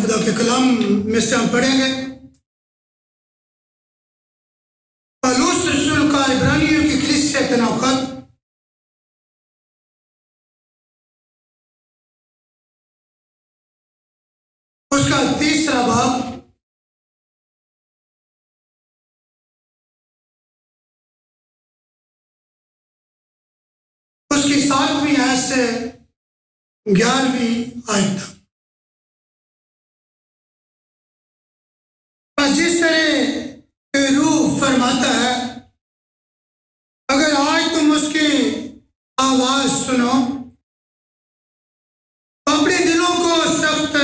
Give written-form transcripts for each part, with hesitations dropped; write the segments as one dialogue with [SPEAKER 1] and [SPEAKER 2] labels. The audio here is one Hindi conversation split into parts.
[SPEAKER 1] खुदा के कलाम में से हम पढ़ेंगे। पौलुस रसूल का इब्रानियों की कलीसिया के नाम खत, उसका 3रा बाब, उसकी 7वीं आयत से 11वीं आयत तक। जिस तरह रूह फरमाता है, अगर आज तुम उसकी आवाज सुनो तो अपने दिलों को सख्त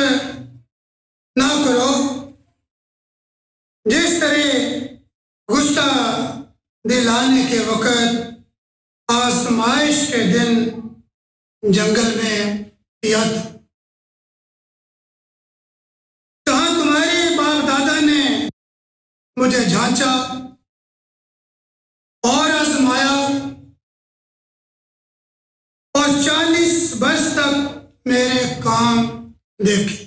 [SPEAKER 1] ना करो, जिस तरह गुस्सा दिलाने के वक़्त आजमाइश के दिन जंगल में किया था, जहां तुम्हारे बाप दादा ने मुझे जांचा और आजमाया और 40 वर्ष तक मेरे काम देखे।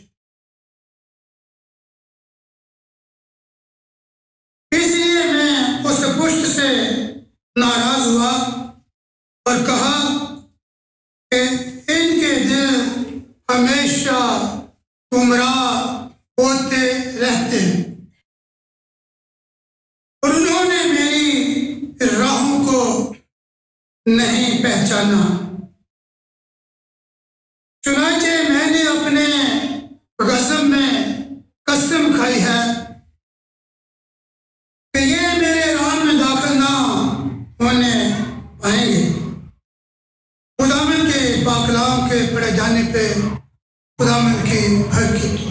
[SPEAKER 1] इसलिए मैं उस पुष्ट से नाराज हुआ और कहा कि इनके दिल हमेशा गुमराह होते रहते हैं और उन्होंने मेरी राहों को नहीं पहचाना। चुनांचे मैंने अपने गज़ब में कसम खाई है कि ये मेरे राह में दाखिल ना होने पाएंगे। खुदावंद के पाक कलाम के पढ़े जाने पे खुदावंद की बरकत।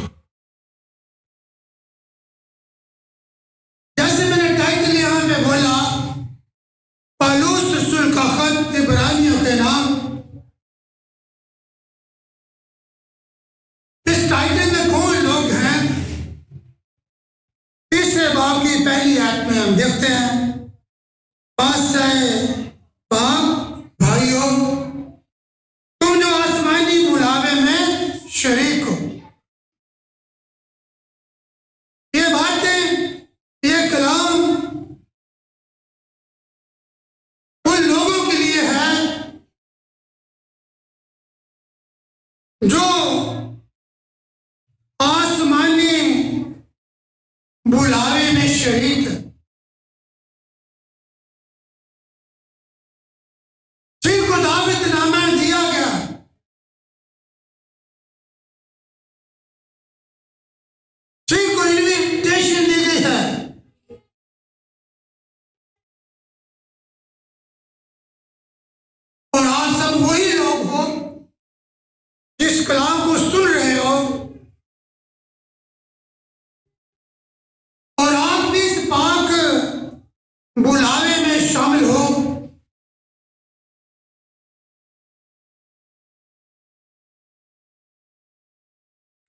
[SPEAKER 1] जैसे मैंने टाइटल यहाँ में बोला, पौलुस रसूल का खत इब्रानियों के नाम, इस टाइटल में कौन लोग हैं? 3रे बाब की पहली आयत में हम देखते हैं, बाप भाइयों, तुम जो आसमानी बुलावे में शरीक हो। ये बातें, ये कलाम उन लोगों के लिए है जो आसमानी बुलावे में शरीक है। जिनको दावतनामा दिया गया, जिनको इन्विटेशन दी गई है, और आप सब वही लोग हो जिस कलाम को सुन रहे हो और आप भी इस पाक बुलावे में शामिल हो।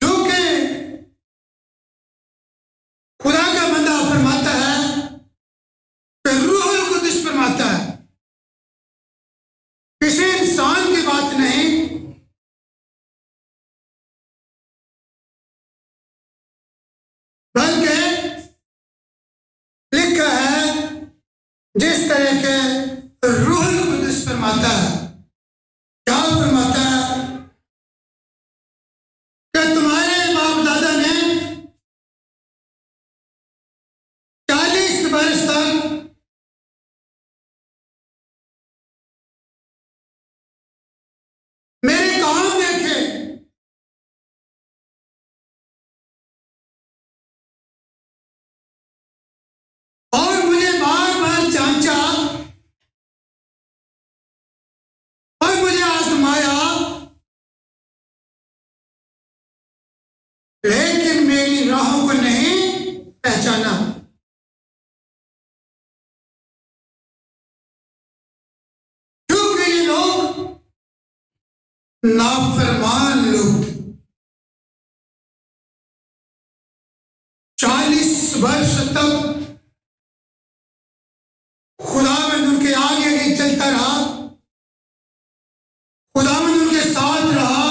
[SPEAKER 1] जो कि खुदा का बंदा फरमाता है कि रूहुल कुद्दुस फरमाता है, किसी इंसान की बात नहीं, बल्कि लिखा है जिस तरह के रूहुल कुद्दुस फरमाता है। क्या फरमाता है? कि तुम्हारे बाप दादा ने 40 वर्ष तक मेरे काम देखे और मुझे बार बार जांचा और मुझे आजमाया, लेकिन मेरी राहों को नहीं पहचाना। क्योंकि ये लोग नाफरमान लोग, 40 वर्ष तक खुदावंद उनके आगे आगे चलता रहा, खुदावंद उनके साथ रहा,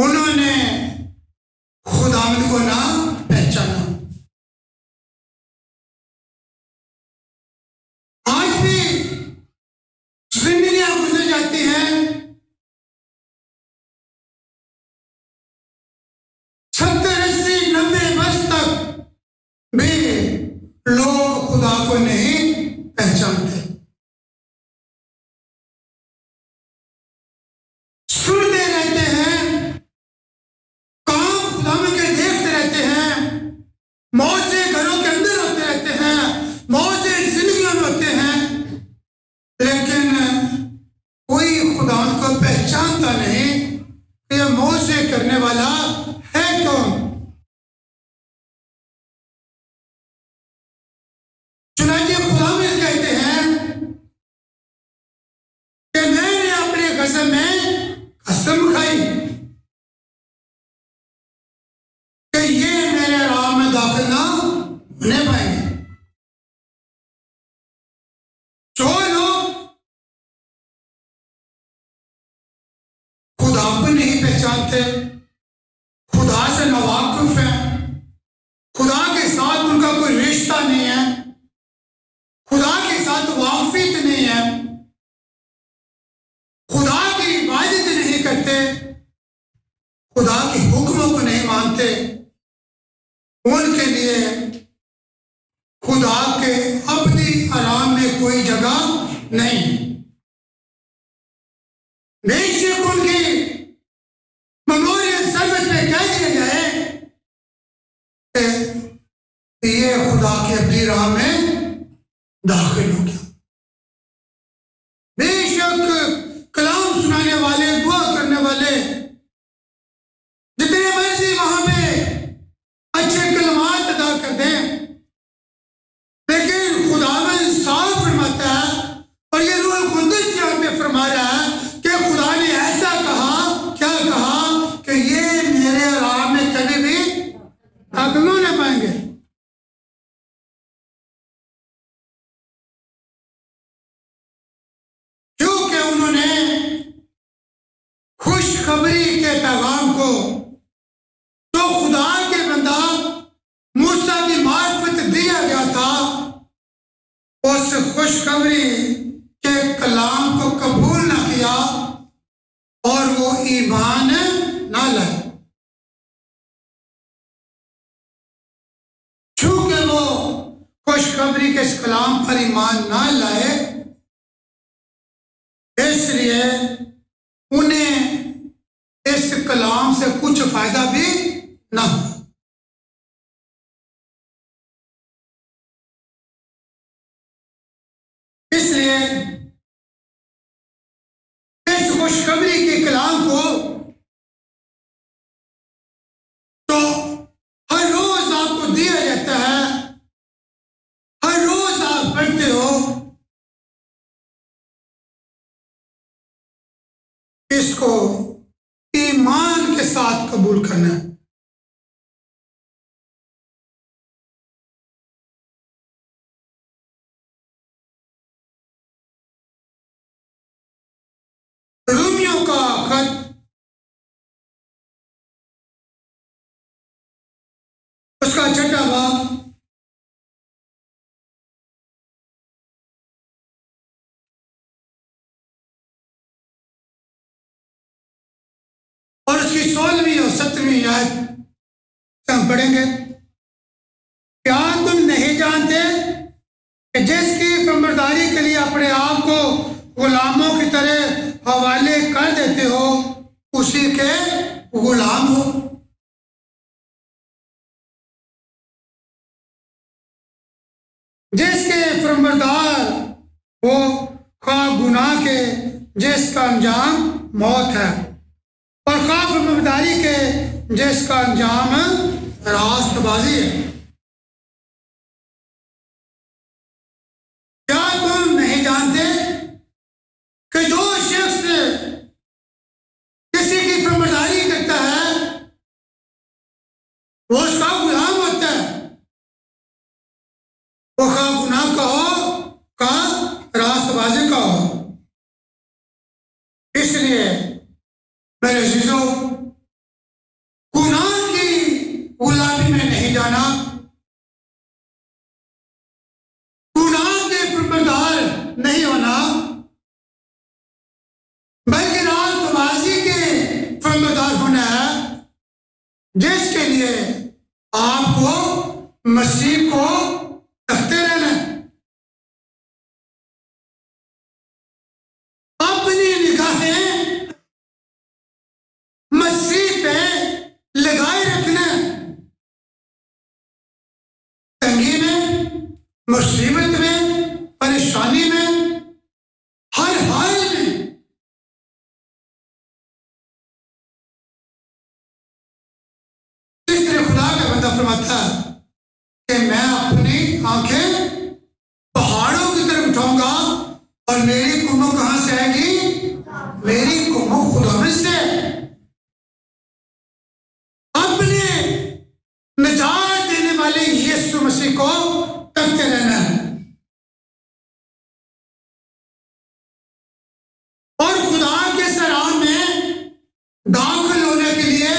[SPEAKER 1] उन्होंने खुदावंद को ना पहचाना। आज भी जिंदगियां गुजर जाती हैं, 70, 80, 90 वर्ष तक भी लोग खुदा को नहीं पहचानते। सुनते रहते हैं, काम खुदावंद के देखते रहते हैं, मौज से घरों के अंदर होते रहते हैं, मौज से जिंदगियों में होते हैं, लेकिन कोई खुदावंद को पहचानता नहीं कि यह मौज से करने वाला है कौन। चुनांचे खुदावंद कहते हैं कि मैंने अपने कसम में कसम खाई कि ये मेरे राह में दाखिल ना होने पाएंगे। जो लोग खुदा को नहीं पहचानते, खुदा से नावाकिफ हैं, खुदा के साथ उनका कोई रिश्ता नहीं है, खुदा के साथ वाकिफियत नहीं है, खुदा की इबादत नहीं करते, खुदा के हुक्मों को नहीं मानते, उनके लिए खुदा के अब्दी आराम में कोई जगह नहीं। बेशक उनकी मेमोरियल सर्विस में कह दिया जाए कि ये खुदा के अब्दी राह में दाखिल हो गया। बेशक कलाम सुनाने वाले, दुआ करने वाले जितने मर्जी वहां पे अच्छे कलमात अदा कर दें, लेकिन खुदावंद साफ फरमाता है, और ये रूह कुद्दुस यहाँ पे फरमा रहा है कि खुदा ने ऐसा कहा, क्या कहा कि ये मेरे राह में कभी भी दाखिल नहीं होने पाएंगे। क्योंकि उन्होंने खुशखबरी के पैगाम को जो खुदा के बंदा मूसा की मार्फत दिया गया था, उस खुशखबरी के कलाम को कबूल ना किया और वो ईमान ना लाए। चूंकि वो खुशखबरी के इस कलाम पर ईमान ना लाए, इसलिए उन्हें इस कलाम से कुछ फायदा भी ना हो। इसलिए इस खुशखबरी के कलाम को तो हर रोज आपको दिया जाता है, हर रोज आप पढ़ते हो, इसको ईमान के साथ कबूल करना है। रोमियो का खत उसका 6वां बाब और उसकी 16वीं और 17वीं आयत हम पढ़ेंगे। क्या तुम नहीं जानते कि जिसकी फरमाबरदारी के लिए अपने आप को गुलामों की तरह हवाले कर देते हो, उसी के गुलाम हो। जिसके फरमाबरदार हो खा गुनाह के जिसका अंजाम मौत है, और खा फरमाबरदारी के जिसका अंजाम रास्तबाजी है। क्या तुम नहीं जानते कि जो शख्स किसी की फरमाबरदारी करता है वो उसका गुलाम होता है, वो खा गुनाह का हो का रास्तबाजी का हो। इसलिए मेरे अजीजों, जिसके लिए आपको मसीह को तकते रहना है। अपनी निगाहें मसीह पे लगाए रखना है। तंगी में, मुसीबत में, परेशानी में, हर हाल में इसलिए खुदा का बंदा फरमाता है कि मैं अपनी आंखें पहाड़ों की तरफ उठाऊंगा और मेरी कुम्भ कहां से आएगी? मेरी कुम्भ खुदा से। अपने निजात देने वाले यीशु मसीह को तकते रहना है और खुदा के सराह में दाखिल होने के लिए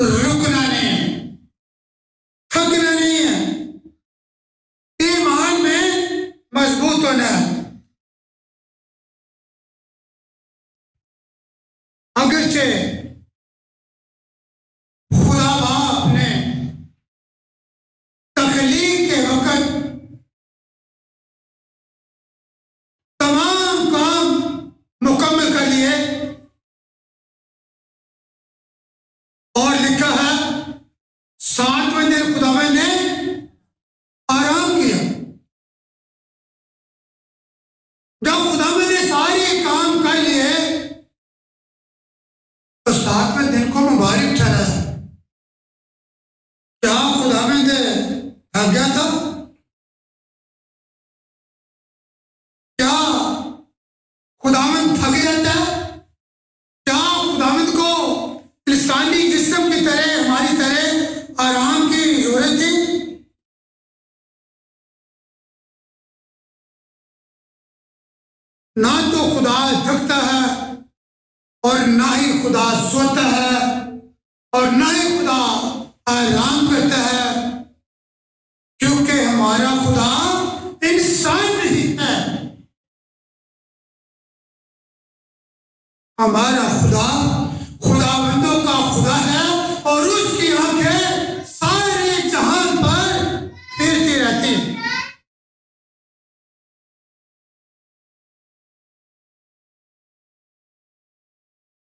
[SPEAKER 1] रुकना नहीं है, थकना नहीं है, ईमान में मजबूत होना है। अगरचे खुदा बाप ने तख्लीक के वक्त तमाम काम मुकम्मल कर लिए और लिखा है 7वें दिन खुदावंद ने आराम किया। जब खुदावंद ने सारे काम कर लिए तो 7वें दिन को मुबारक ठहराया। क्या खुदावंद थक गया था? क्या खुदावंद थक जाता है? क्या खुदावंद को इंसानी जिस्म की तरह, हमारी तरह आराम की जरूरत थी? ना तो खुदा थकता है और ना ही खुदा सोता है और ना ही खुदा आराम करता है, क्योंकि हमारा खुदा इंसान नहीं है। हमारा खुदा खुदाबंदों का खुदा है और उसकी आंखें सारे जहान पर फिरती रहती हैं।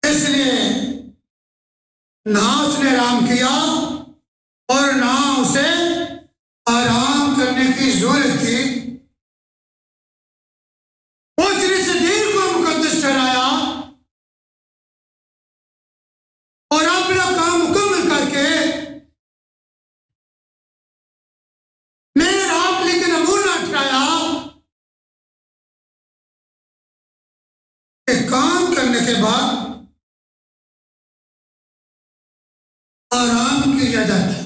[SPEAKER 1] इसलिए ना उसने आराम किया और ना उसे आराम करने की जरूरत थी। उसने इस दिन को मुकद्दस ठहराया और अपना काम मुकम्मल करके मेरे रात लेकिन नमूना ठहराया कि काम करने के बाद आराम किया जाता है।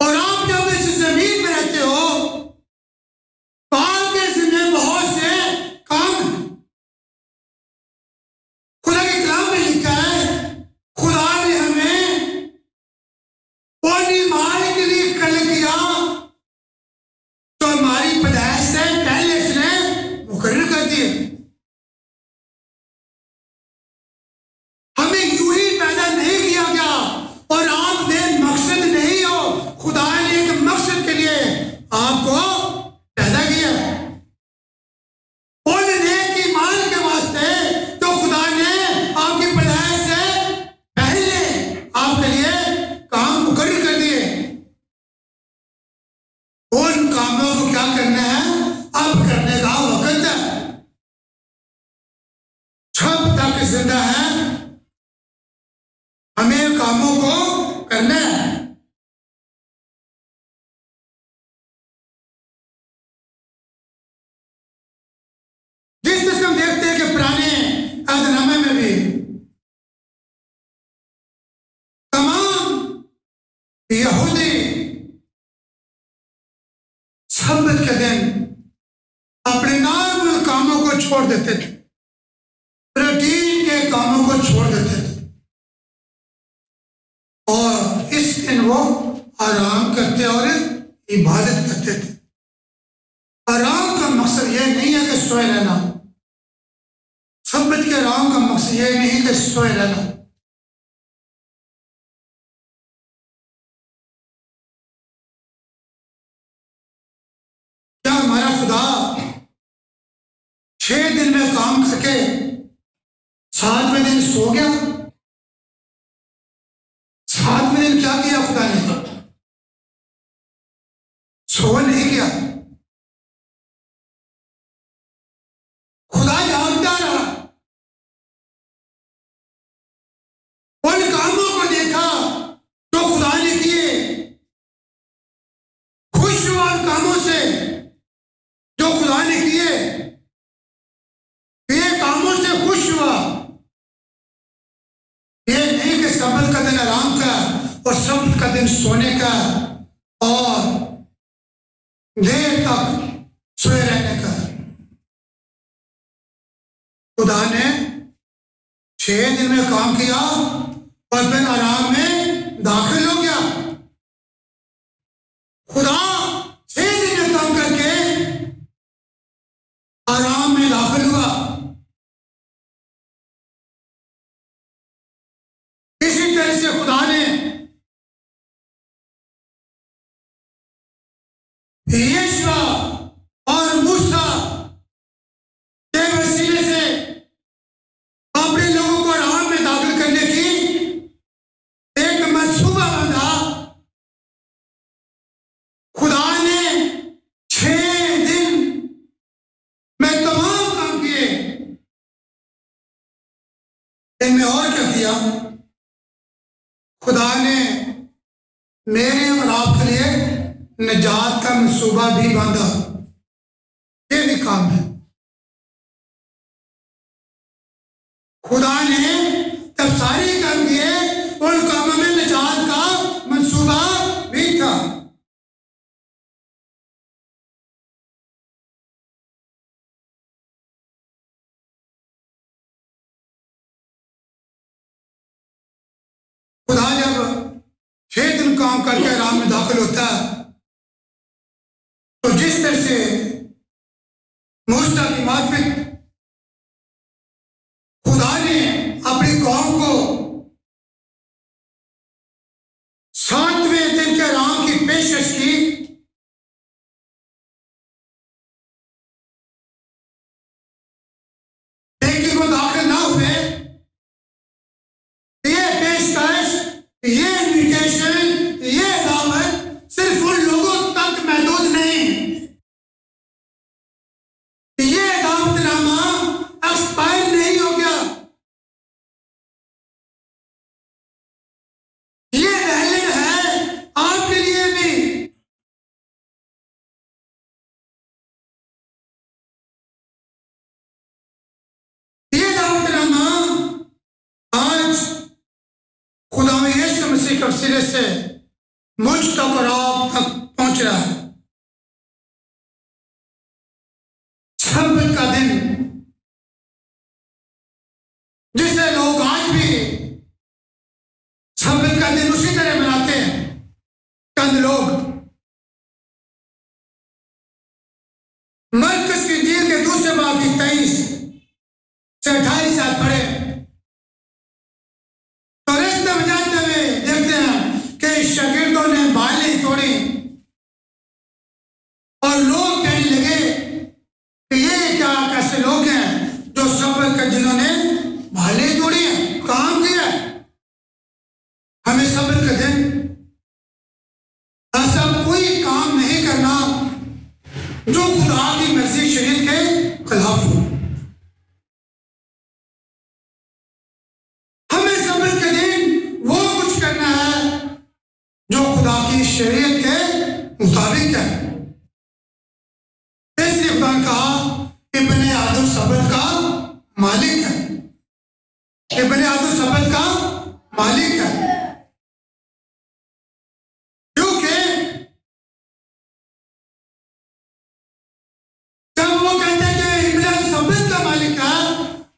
[SPEAKER 1] और आप जब इस जमीन में रहते हो तो आपके जिम्मे बहुत से काम हैं। खुदा के कलाम में लिखा है खुदा ने हमें पानी मारने के लिए कल किया तो हमारी पैदाइश से पहले इसने मुकर्रर कर दिए। हमें यूं ही पैदा नहीं किया गया और आप बेमकसद नहीं हो। खुदा ने एक मकसद के लिए आपको पैदा किया। और नेक ईमान के वास्ते तो खुदा ने आपकी पैदाइश से पहले आपके लिए काम मुकर्रर कर दिए। उन कामों को क्या करना है? अब करने का वक्त है। जब तक जिंदा है हमें कामों को करना है। जिस तरह से हम देखते हैं कि पुराने अहदनामे में भी तमाम यहूदी सब्त के दिन अपने नॉर्मल कामों को छोड़ देते थे, रूटीन के कामों को छोड़ देते थे और इस दिन वो आराम करते और इबादत करते थे। आराम का मकसद यह नहीं है कि सोए रहना। सब्त के आराम का मकसद यह नहीं कि सोए रहना। में काम करके 7वें दिन सो गया। 7वें दिन क्या किया खुदा ने? सो नहीं गया, खुदा जागता रहा। उन कामों को देखा जो खुदा ने किए, खुश हुआ उन कामों से जो खुदा ने किए, ये कामों से खुश हुआ। ये नहीं कि सब्त का दिन आराम का और सब्त का दिन सोने का और देर तक सोए रहने का। खुदा ने 6 दिन में काम किया और फिर आराम में दाखिल हो गया। खुदा 6 दिन में काम करके आराम में दाखिल हुआ। इसी तरह से खुदा ने यीशु और मूसा के वसीले से अपने लोगों को आराम में दाखिल करने की एक मंसूबा बांधा। खुदा ने 6 दिन में तमाम काम किए। इनमें और क्या किया? खुदा ने मेरे और आपके लिए निजात का मंसूबा भी बांधा। ये भी काम है। खुदा ने तब सारे काम किए, उन कामों में निजात का मंसूबा भी था। खुदा जब 6 दिन काम करके आराम में दाखिल होता है तो जिस तरह से मूसा की मार्फत खुदा ने अपनी कौम को 7वें दिन के आराम की पेशकश की, लेकिन वो दाखिल ना हुए। ये पेशकश, ये इन्विटेशन, ये दावत सिर्फ उन लोगों तक महदूद नहीं। ये दावतनामा एक्सपायर नहीं हो गया। ये वैलिड है आपके लिए भी। ये दावतनामा आज खुदा यीशु मसीह के वसीले से मुझ तक और आप तक पहुंच रहा है। सब्त का दिन जिसे लोग आज भी सब्त का दिन उसी तरह मनाते हैं। चंद लोग मरकज की इंजील के दूसरे बाब की 23 से 28 आयत पढ़े तो रास्ते में जाते हुए देखते हैं कि शागिर्दों ने बालें तोड़ी और लोग कहने लगे कि ये क्या कैसे लोग हैं जो सब्त के जिन्होंने बालें तोड़ी हैं, काम किया है। हमें सब्त के दिन ऐसा कोई काम नहीं करना जो खुदा की मर्जी शरीयत के खिलाफ हो। हमें सब्त के दिन वो कुछ करना है जो खुदा की शरीयत के मुताबिक है। इसलिए खुदा ने कहा इब्ने आदम सब्त का मालिक है। इब्ने आदम सब्त का मालिक है, क्योंकि जब वो कहते हैं कि इब्ने आदम सब्त का मालिक है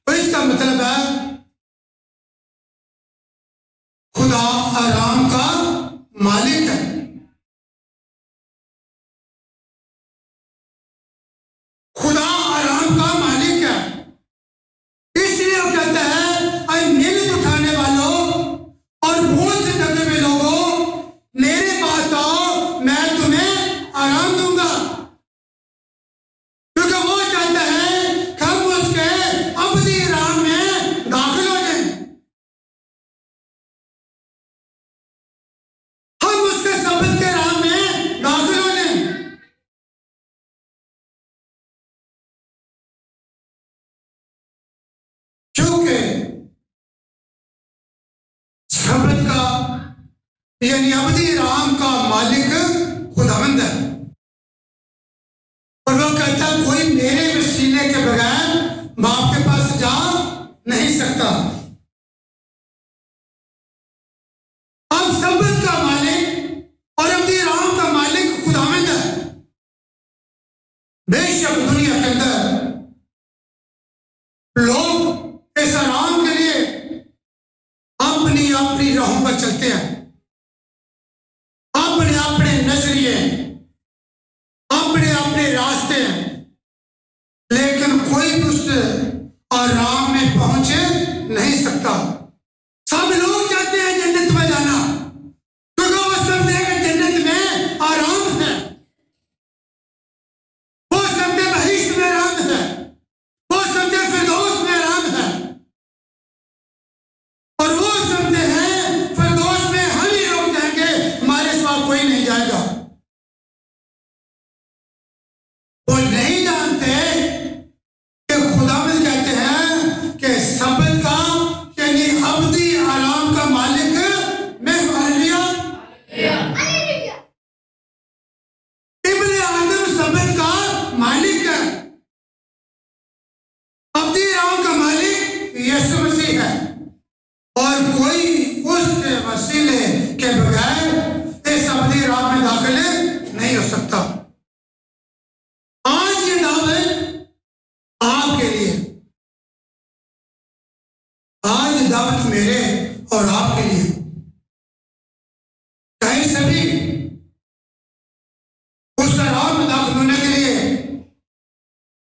[SPEAKER 1] तो इसका मतलब है खुदा आराम का मालिक है। खुदा आराम का मालिक है। इसलिए वो कहता है नींद उठाने वालों और बोझ से दबे हुए लोगों मेरे पास आओ, मैं तुम्हें आराम दूंगा। क्योंकि वो चाहता है हम उसके यानी अबदी राम का मालिक खुदावंद है। और वो कहता कोई मेरे वसीले के बगैर बाप के पास जा नहीं सकता। अब सबद का मालिक और अबदी राम का मालिक खुदावंद है। बेशक दुनिया के अंदर लोग इस आराम के लिए अपनी अपनी राहों पर चलते हैं, अपने अपने नजरिए, अपने अपने रास्ते हैं, लेकिन कोई भी उस आराम में पहुंच नहीं सकता। सब लोग चाहते हैं जन्नत में जाना, क्योंकि वो समझते हैं जन्नत में आराम है, वो समझते बहिश्त में आराम है, वो समझते फिरदौस में आराम है, और वो समझते हैं फिरदौस में हम ही लोग जाएंगे, हमारे सिवा कोई नहीं जाएगा। वो नहीं जानते कि खुदावंद कहते हैं कि सबत का यानी अबदी आराम का मालिक मैं हालेलुया इब्ने आदम सबत का मालिक है, अबदी आराम का मालिक यीशु मसीह है, और कोई उस वसीले के बगैर इस अबदी आराम में दाखिल नहीं हो सकता। आज ये दावत आपके लिए, आज दावत मेरे और आपके लिए, कहीं सभी उस आराम में दाखिल होने के लिए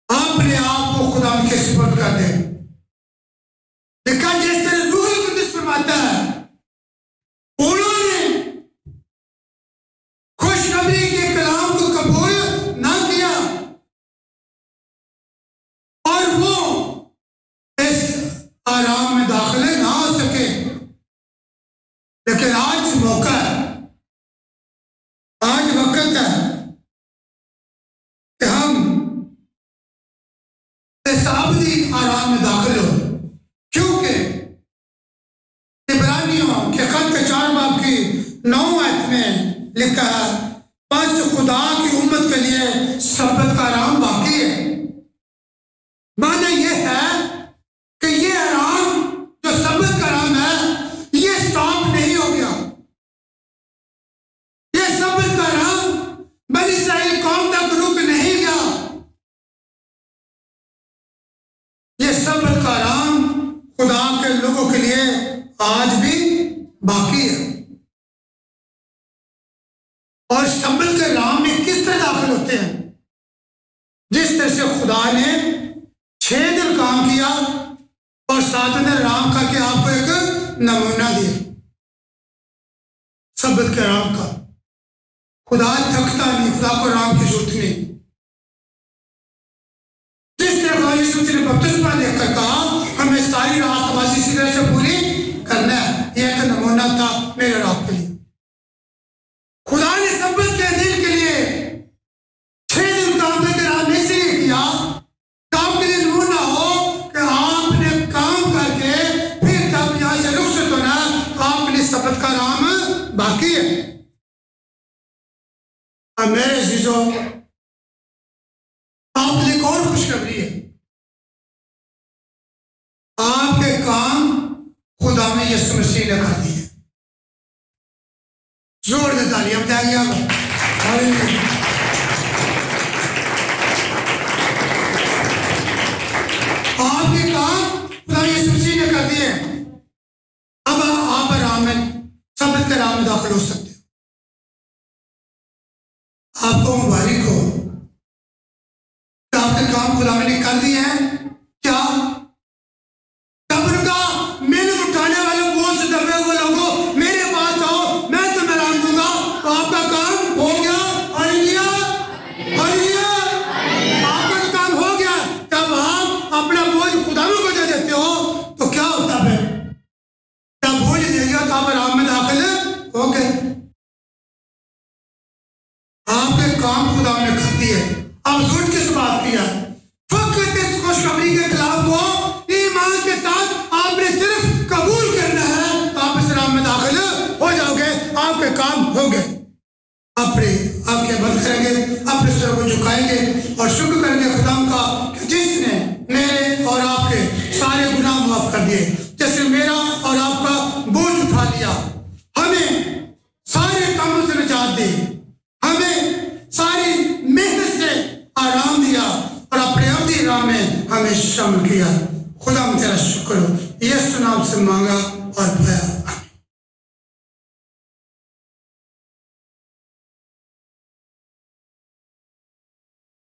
[SPEAKER 1] अपने आप को खुदा के सुपुर्द कर दे। देखा जिस तरह रूह कुद्दुस फरमाता है, उन्होंने खुशखबरी के कलाम को कबूल ना किया और वो इस आराम में दाखिल ना हो सके। लेकिन आज मौका है, आज वक्त है कि हम इस अबदी आराम में दाखिल हो, क्योंकि इब्रानियों के खत के 4 बाब की 9 आयत में लिखा है, बस खुदा की उम्मत के लिए सबत का आराम बाकी है। माना यह है कि ये आराम जो सबत का आराम है, ये स्टॉप नहीं हो गया। ये सबत का आराम बनी इस्राएल कौम तक रुक नहीं गया। ये सबत का आराम खुदा के लोगों के लिए आज भी बाकी है। और सबत के आराम में किस तरह दाखिल होते हैं? जिस तरह से खुदा ने 6 दिन काम किया और 7वें दिन आराम करके आपको एक नमूना दिया सबत के आराम का। खुदा थकता नहीं, खुदा को आराम की जरूरत नहीं। जिस तरह खुदा यीशु मसीह ने बपतिस्मा देकर कहा हमें सारी रास्तबाजी इसी तरह से पूरी करना है, यह एक नमूना था मेरे और आपके लिए। खुदा ने सबत के दिन के लिए 6 दिन काम करके आराम इसलिए किया, काम के लिए नमूना हो कि आपने काम करके फिर जब यहां से रुखसत होना, आपके लिए सबत का आराम बाकी है। अब मेरे अजीजों, आपके लिए कौन खुशखबरी है? आपके काम खुदा में यीशु मसीह ने कर दिए। जोर दे तालियां बताइए आप। आपके काम खुदा यीशु मसीह ने कर दिए। अब आप आराम में सबत के आराम में दाखिल हो सकते हैं। आपको मुबारक हो, आपके काम खुदा ने कर दिए हैं। क्या कब्र का मैंने उठाने वाले बोझ से दबे हुए लोगों मेरे पास आओ, मैं तुम्हें आराम दूंगा। तो आपका काम हो गया। हालेलुया हालेलुया, आपका तो काम हो गया। जब आप अपना बोझ खुदा को दे देते हो तो क्या होता है? जब बोझ दे दिया तो आप आराम में दाखिल हो गए। आपके काम खुदा ने कर दिए। अब झूठ किस बात की है? फकत इस खुशखबरी के खिलाफ को ईमान के साथ आपने सिर्फ कबूल करना है, तो आप इस आराम में दाखिल हो जाओगे। आपके काम हो गए। अपने आंखें बंद करेंगे, अपने सिर को झुकाएंगे और शुक्र करेंगे खुदा का कि जिसने मेरे और आपके सारे गुनाह माफ कर दिए, जिसने मेरा और आपका बोझ उठा लिया, हमें सारे कामों से निजात दी, हमें सारी मेहनत से आराम दिया और अपने अब्दी राह में हमें शामिल किया। खुदा तेरा शुक्र हो, यीशु नाम से मांगा और पाया।